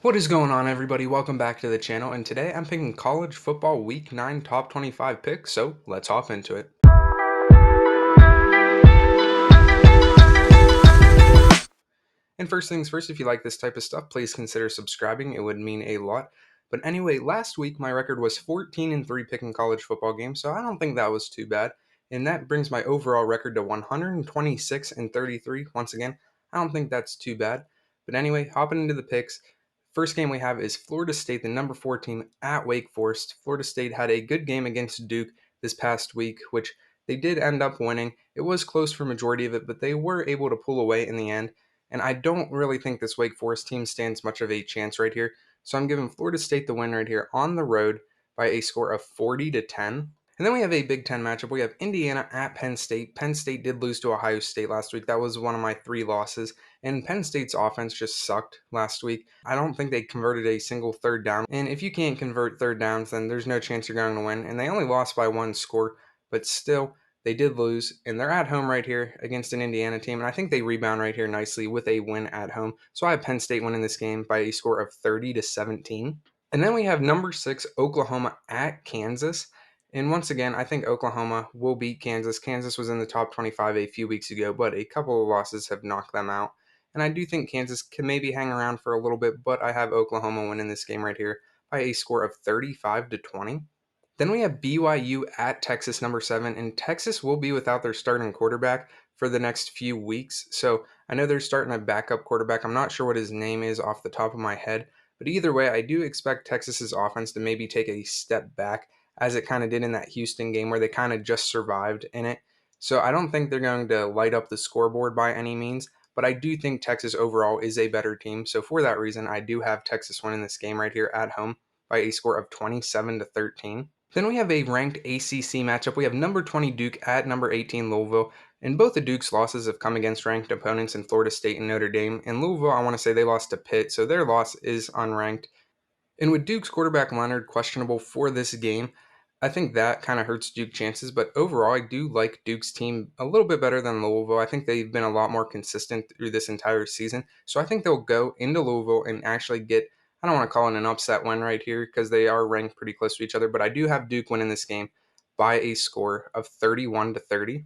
What is going on, everybody? Welcome back to the channel, and today I'm picking college football week 9 top 25 picks, so let's hop into it. And first things first, if you like this type of stuff, please consider subscribing. It would mean a lot. But anyway, last week my record was 14-3 picking college football games, so I don't think that was too bad. And that brings my overall record to 126-33. Once again, I don't think that's too bad. But anyway, hopping into the picks. First game we have is Florida State, the number 4 team at Wake Forest. Florida State had a good game against Duke this past week, which they did end up winning. It was close for majority of it, but they were able to pull away in the end. And I don't really think this Wake Forest team stands much of a chance right here. So I'm giving Florida State the win right here on the road by a score of 40-10. And then we have a Big Ten matchup. We have Indiana at Penn State. Penn State did lose to Ohio State last week. That was one of my 3 losses. And Penn State's offense just sucked last week. I don't think they converted a single third down. And if you can't convert third downs, then there's no chance you're going to win. And they only lost by 1 score. But still, they did lose, and they're at home right here against an Indiana team, and I think they rebound right here nicely with a win at home. So I have Penn State winning this game by a score of 30-17. And then we have number 6 Oklahoma at Kansas. And once again, I think Oklahoma will beat Kansas. Kansas was in the top 25 a few weeks ago, but a couple of losses have knocked them out. And I do think Kansas can maybe hang around for a little bit, but I have Oklahoma winning this game right here by a score of 35-20. Then we have BYU at Texas, number 7, and Texas will be without their starting quarterback for the next few weeks. So I know they're starting a backup quarterback. I'm not sure what his name is off the top of my head, but either way, I do expect Texas's offense to maybe take a step back as it kind of did in that Houston game where they kind of just survived in it. So I don't think they're going to light up the scoreboard by any means, but I do think Texas overall is a better team. So for that reason, I do have Texas winning this game right here at home by a score of 27-13. Then we have a ranked ACC matchup. We have number 20 Duke at number 18 Louisville. And both the Duke's losses have come against ranked opponents in Florida State and Notre Dame. And Louisville, I want to say they lost to Pitt, so their loss is unranked. And with Duke's quarterback Leonard questionable for this game, I think that kind of hurts Duke chances. But overall, I do like Duke's team a little bit better than Louisville. I think they've been a lot more consistent through this entire season. So I think they'll go into Louisville and actually get, I don't want to call it an upset win right here because they are ranked pretty close to each other. But I do have Duke winning this game by a score of 31-30.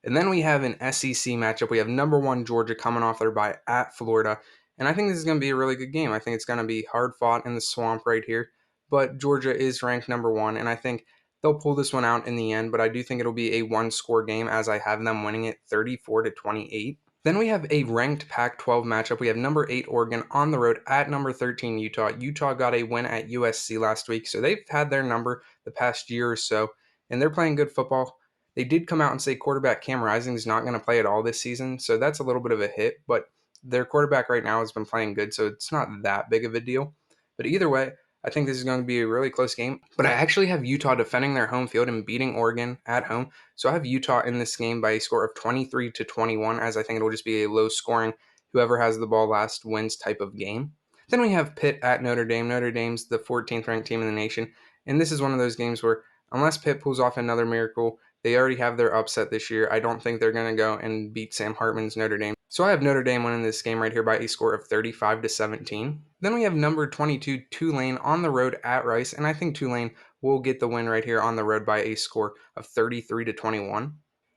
And then we have an SEC matchup. We have number 1 Georgia coming off their bye at Florida. And I think this is going to be a really good game. I think it's going to be hard fought in the swamp right here. But Georgia is ranked number 1, and I think they'll pull this one out in the end. But I do think it'll be a 1-score game as I have them winning it 34-28. Then we have a ranked Pac 12 matchup. We have number 8 Oregon on the road at number 13 Utah. Utah got a win at USC last week, so they've had their number the past year or so, and they're playing good football. They did come out and say quarterback Cam Rising is not going to play at all this season, so that's a little bit of a hit, but their quarterback right now has been playing good, so it's not that big of a deal. But either way, I think this is going to be a really close game. But I actually have Utah defending their home field and beating Oregon at home. So I have Utah in this game by a score of 23-21, as I think it'll just be a low scoring, whoever has the ball last wins type of game. Then we have Pitt at Notre Dame. Notre Dame's the 14th ranked team in the nation. And this is one of those games where, unless Pitt pulls off another miracle, they already have their upset this year. I don't think they're going to go and beat Sam Hartman's Notre Dame. So I have Notre Dame winning this game right here by a score of 35-17. Then we have number 22 Tulane on the road at Rice, and I think Tulane will get the win right here on the road by a score of 33-21.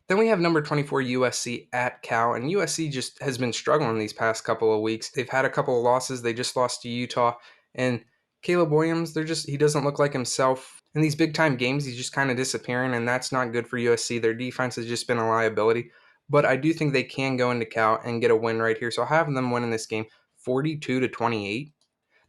Then we have number 24 USC at Cal, and USC just has been struggling these past couple of weeks. They've had a couple of losses. They just lost to Utah, and Caleb Williams, he doesn't look like himself. In these big time games, he's just kind of disappearing, and that's not good for USC. Their defense has just been a liability. But I do think they can go into Cal and get a win right here. So I have them winning this game 42-28.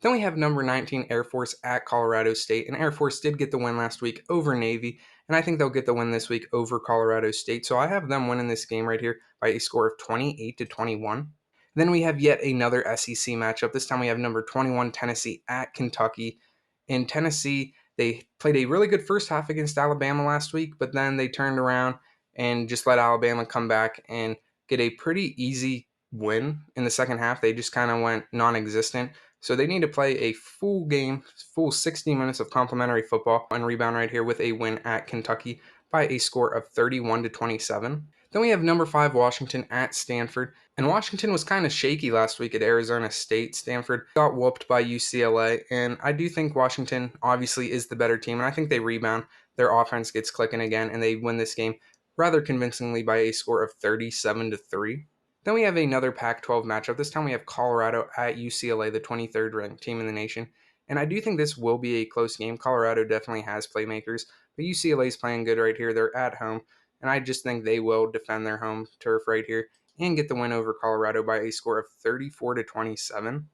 Then we have number 19 Air Force at Colorado State, and Air Force did get the win last week over Navy, and I think they'll get the win this week over Colorado State. So I have them winning this game right here by a score of 28-21. Then we have yet another SEC matchup. This time we have number 21 Tennessee at Kentucky. In Tennessee, they played a really good first half against Alabama last week, but then they turned around and just let Alabama come back and get a pretty easy win in the second half. They just kind of went non-existent. So they need to play a full game, full 60 minutes of complimentary football and rebound right here with a win at Kentucky by a score of 31-27. Then we have number 5 Washington at Stanford. And Washington was kind of shaky last week at Arizona State. Stanford got whooped by UCLA, and I do think Washington obviously is the better team, and I think they rebound. Their offense gets clicking again, and they win this game rather convincingly by a score of 37-3. Then we have another Pac-12 matchup. This time we have Colorado at UCLA, the 23rd ranked team in the nation. And I do think this will be a close game. Colorado definitely has playmakers, but UCLA is playing good right here. They're at home, and I just think they will defend their home turf right here and get the win over Colorado by a score of 34-27.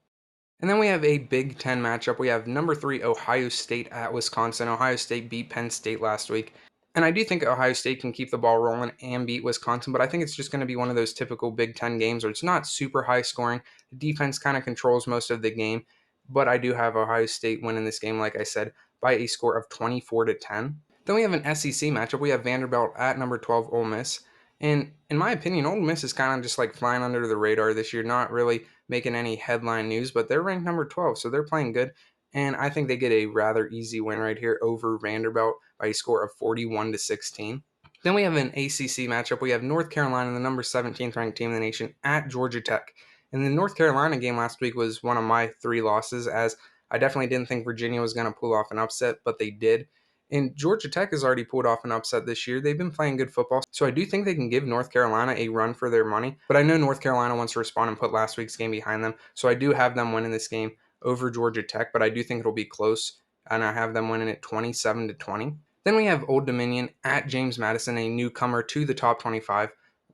And then we have a Big Ten matchup. We have number 3 Ohio State at Wisconsin. Ohio State beat Penn State last week. And I do think Ohio State can keep the ball rolling and beat Wisconsin, but I think it's just going to be one of those typical Big Ten games where it's not super high scoring. The defense kind of controls most of the game, but I do have Ohio State winning this game, like I said, by a score of 24-10. Then we have an SEC matchup. We have Vanderbilt at number 12 Ole Miss. And in my opinion, Ole Miss is kind of just like flying under the radar this year, not really making any headline news, but they're ranked number 12, so they're playing good. And I think they get a rather easy win right here over Vanderbilt by a score of 41-16. Then we have an ACC matchup. We have North Carolina, the number 17th ranked team in the nation, at Georgia Tech. And the North Carolina game last week was one of my 3 losses, as I definitely didn't think Virginia was going to pull off an upset, but they did. And Georgia Tech has already pulled off an upset this year. They've been playing good football, so I do think they can give North Carolina a run for their money. But I know North Carolina wants to respond and put last week's game behind them, so I do have them winning this game over Georgia Tech, but I do think it'll be close, and I have them winning it 27-20. Then we have Old Dominion at James Madison, a newcomer to the top 25,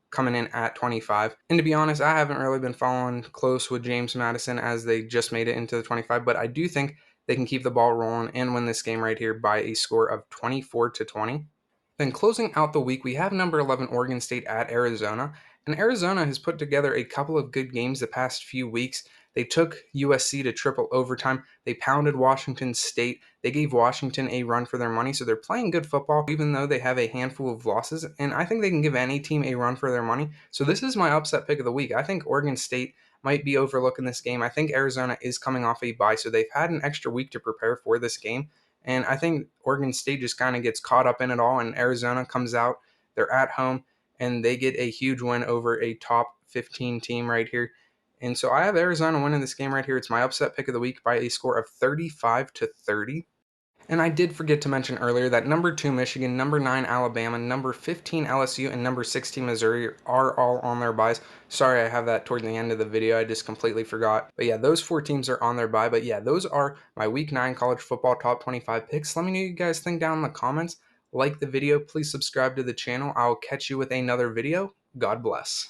coming in at 25. And to be honest, I haven't really been following close with James Madison as they just made it into the 25, but I do think they can keep the ball rolling and win this game right here by a score of 24-20. Then closing out the week, we have number 11 Oregon State at Arizona. And Arizona has put together a couple of good games the past few weeks. They took USC to triple overtime. They pounded Washington State. They gave Washington a run for their money. So they're playing good football, even though they have a handful of losses. And I think they can give any team a run for their money. So this is my upset pick of the week. I think Oregon State might be overlooking this game. I think Arizona is coming off a bye, so they've had an extra week to prepare for this game. And I think Oregon State just kind of gets caught up in it all, and Arizona comes out. They're at home, and they get a huge win over a top 15 team right here. And so I have Arizona winning this game right here. It's my upset pick of the week by a score of 35-30. And I did forget to mention earlier that number 2 Michigan, number 9 Alabama, number 15 LSU, and number 16 Missouri are all on their byes. Sorry, I have that toward the end of the video. I just completely forgot. But yeah, those 4 teams are on their bye. But yeah, those are my Week 9 college football top 25 picks. Let me know what you guys think down in the comments. Like the video. Please subscribe to the channel. I'll catch you with another video. God bless.